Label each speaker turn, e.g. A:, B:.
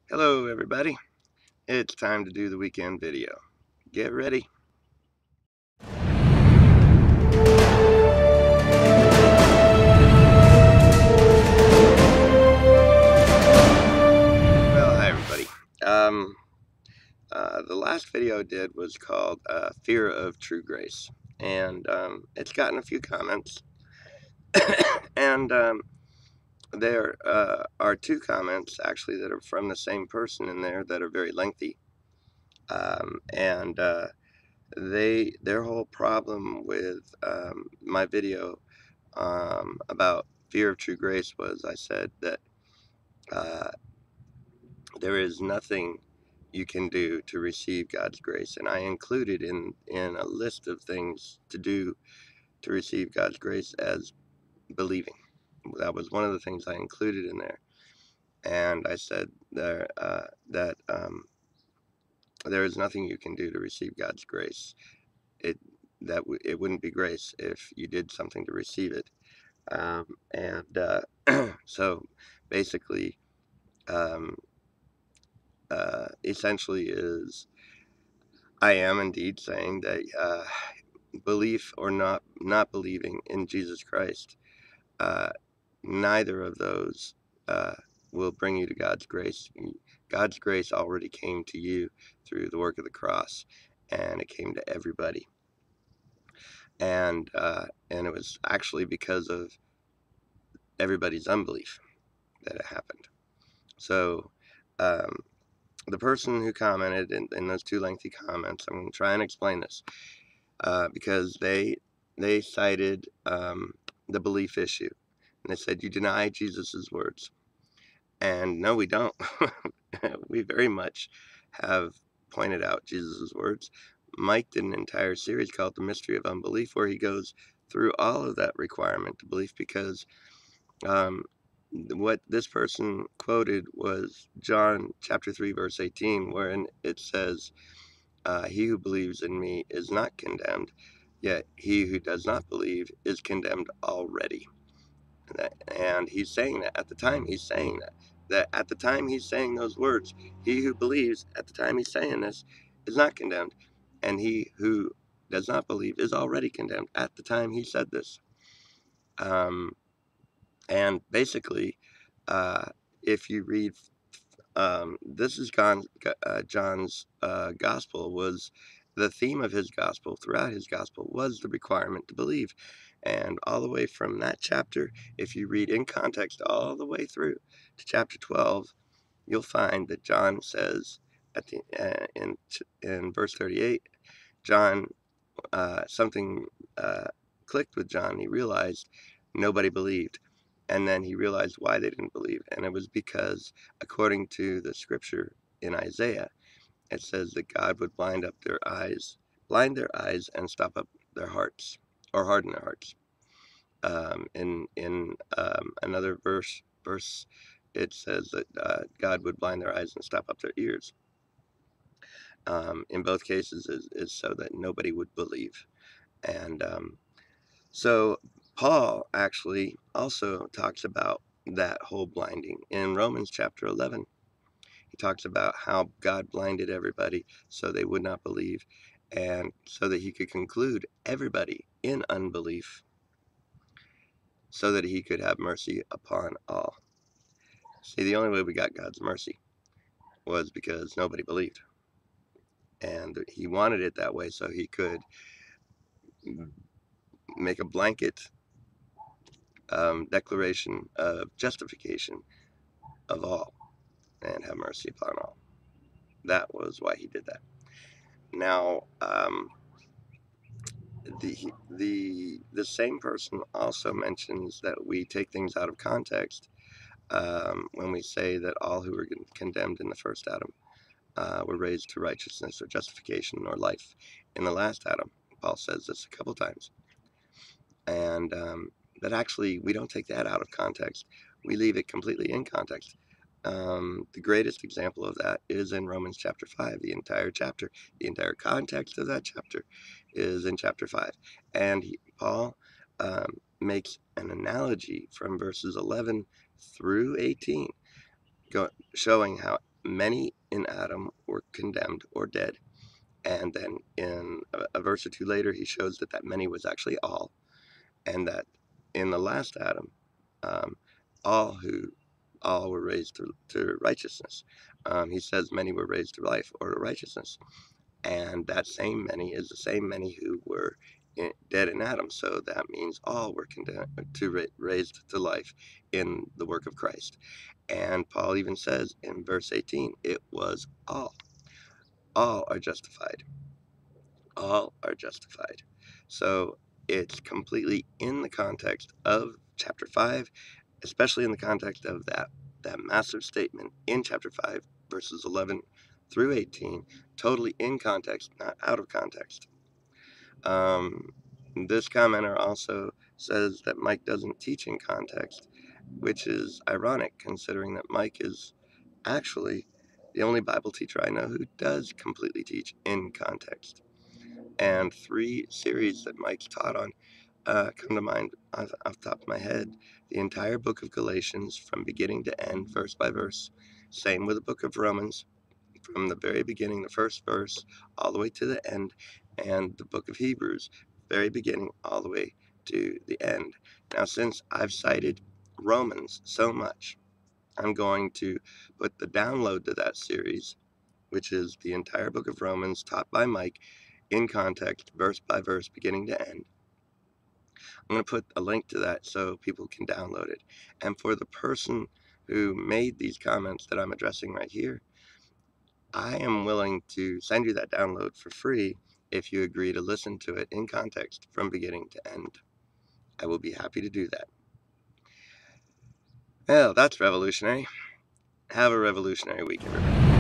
A: Hello everybody, it's time to do the weekend video. Get ready. Well, hi everybody. The last video I did was called Fear of True Grace, and it's gotten a few comments, and there are two comments actually that are from the same person in there that are very lengthy, and their whole problem with my video about fear of true grace was I said that uh, there is nothing you can do to receive God's grace, and I included in a list of things to do to receive God's grace as believing. That was one of the things I included in there, and I said that there is nothing you can do to receive God's grace. It it wouldn't be grace if you did something to receive it. And so basically, um, essentially is I am indeed saying that belief or not believing in Jesus Christ, uh, neither of those uh, will bring you to God's grace. God's grace already came to you through the work of the cross, and it came to everybody. And it was actually because of everybody's unbelief that it happened. So um, the person who commented in those two lengthy comments, I'm going to try and explain this because they cited the belief issue, and they said you deny Jesus's words, and no, we don't. We very much have pointed out Jesus's words. Mike did an entire series called The Mystery of Unbelief, where he goes through all of that requirement to belief, because um, what this person quoted was John chapter 3 verse 18, wherein it says, he who believes in me is not condemned, yet he who does not believe is condemned already. And he's saying that at the time he's saying that at the time he's saying those words, he who believes at the time he's saying this is not condemned, and he who does not believe is already condemned at the time he said this. And basically, if you read, this is John's gospel, was the theme of his gospel throughout his gospel was the requirement to believe. And all the way from that chapter, if you read in context all the way through to chapter 12, you'll find that John says at the in verse 38, John something clicked with John. He realized nobody believed. And then he realized why they didn't believe. And it was because, according to the scripture in Isaiah, it says that God would blind their eyes and stop up their hearts, or harden their hearts. In another verse, it says that God would blind their eyes and stop up their ears. In both cases, is so that nobody would believe. And so Paul actually also talks about that whole blinding in Romans chapter 11. He talks about how God blinded everybody so they would not believe, and so that he could conclude everybody in unbelief, so that he could have mercy upon all. See, the only way we got God's mercy was because nobody believed, and he wanted it that way so he could make a blanket declaration of justification of all and have mercy upon all. That was why he did that. Now, the same person also mentions that we take things out of context when we say that all who were condemned in the first Adam were raised to righteousness or justification or life in the last Adam. Paul says this a couple times, and that actually we don't take that out of context. We leave it completely in context. The greatest example of that is in Romans chapter 5. The entire chapter, the entire context of that chapter is in chapter 5. And Paul makes an analogy from verses 11 through 18, showing how many in Adam were condemned or dead. And then in a verse or two later, he shows that many was actually all, and that in the last Adam, um, all who all were raised to righteousness. He says many were raised to life or to righteousness, and that same many is the same many who were dead in Adam. So that means all were condemned raised to life in the work of Christ. And Paul even says in verse 18, it was all. All are justified. All are justified. So it's completely in the context of chapter 5, especially in the context of that massive statement in chapter 5, verses 11 through 18, totally in context, not out of context. Um, this commenter also says that Mike doesn't teach in context, which is ironic considering that Mike is actually the only Bible teacher I know who does completely teach in context. And 3 series that Mike's taught on come to mind off the top of my head. The entire book of Galatians from beginning to end, verse by verse. Same with the book of Romans, from the very beginning, the first verse, all the way to the end. And the book of Hebrews, very beginning, all the way to the end. Now, since I've cited Romans so much, I'm going to put the download to that series, which is the entire book of Romans taught by Mike in context, verse by verse, beginning to end. I'm going to put a link to that so people can download it. And for the person who made these comments that I'm addressing right here, I am willing to send you that download for free if you agree to listen to it in context from beginning to end. I will be happy to do that. Well, that's revolutionary. Have a revolutionary week, everybody.